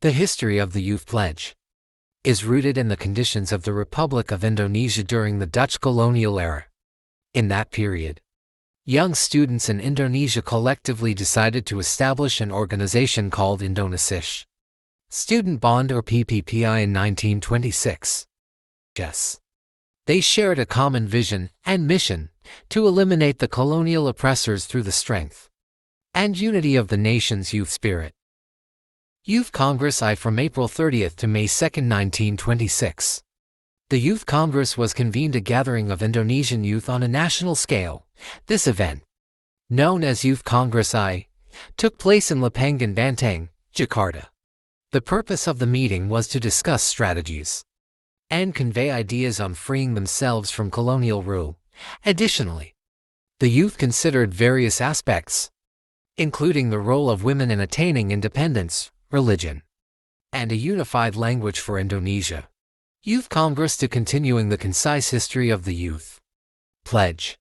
The history of the Youth Pledge is rooted in the conditions of the Republic of Indonesia during the Dutch colonial era. In that period, young students in Indonesia collectively decided to establish an organization called Indonesia Student Bond or PPPI in 1926. Yes. They shared a common vision and mission to eliminate the colonial oppressors through the strength and unity of the nation's youth spirit. Youth Congress I from April 30th to May 2, 1926. The Youth Congress was convened, a gathering of Indonesian youth on a national scale. This event, known as Youth Congress I, took place in Lapangan Banteng, Jakarta. The purpose of the meeting was to discuss strategies and convey ideas on freeing themselves from colonial rule. Additionally, the youth considered various aspects, including the role of women in attaining independence, religion, and a unified language for Indonesia. Youth Congress to continuing the concise history of the Youth Pledge.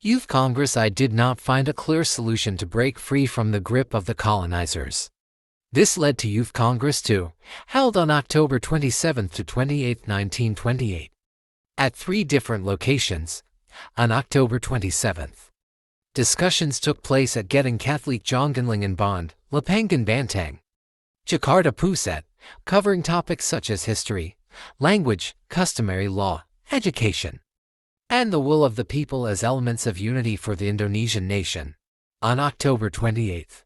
Youth Congress I did not find a clear solution to break free from the grip of the colonizers. This led to Youth Congress II, held on October 27 to 28, 1928. At 3 different locations. On October 27th, discussions took place at Gedung Catholic Jonggenlingan Bond, Lapangan Banteng, Jakarta Pusat, covering topics such as history, language, customary law, education, and the will of the people as elements of unity for the Indonesian nation. On October 28th,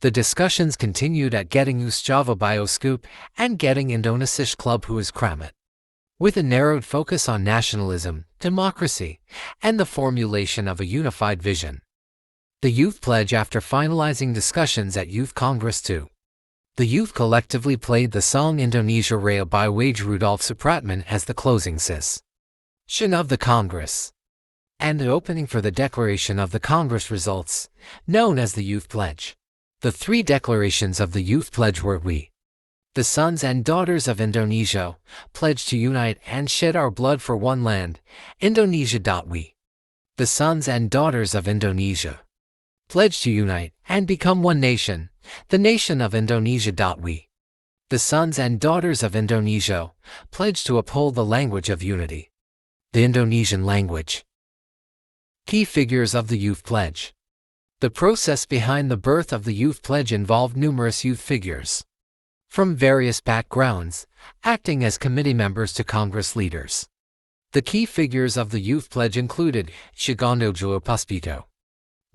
the discussions continued at Gedung Java Bioscoop and Gedung Indonesia Club Huis Kramat, with a narrowed focus on nationalism, democracy, and the formulation of a unified vision. The Youth Pledge. After finalizing discussions at Youth Congress II, the youth collectively played the song Indonesia Raya by Wage Rudolf Supratman as the closing session of the Congress, and the opening for the declaration of the Congress results, known as the Youth Pledge. The 3 declarations of the Youth Pledge were: we, the sons and daughters of Indonesia, pledge to unite and shed our blood for one land, Indonesia. We, the sons and daughters of Indonesia, pledge to unite and become one nation, the nation of Indonesia. We, the sons and daughters of Indonesia, pledge to uphold the language of unity, the Indonesian language. Key figures of the Youth Pledge. The process behind the birth of the Youth Pledge involved numerous youth figures from various backgrounds, acting as committee members to Congress leaders. The key figures of the Youth Pledge included Sugondo Puspito,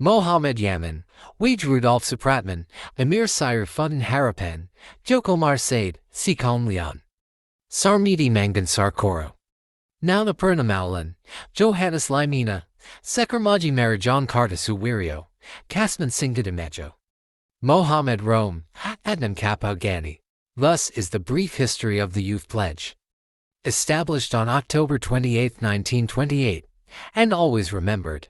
Mohammed Yamin, Wage Rudolf Supratman, Amir Saifuddin Harapan, Jokomar Said, Sikon Leon, Sarmidi Mangan Sarkoro, Nauna Purnamaulan, Johannes Limina, Sekarmaji Marajan Kartasu Wirio, Kasman Singgadamejo, Mohammed Rome, Adnan Kapau Gani. Thus is the brief history of the Youth Pledge. Established on October 28, 1928, and always remembered.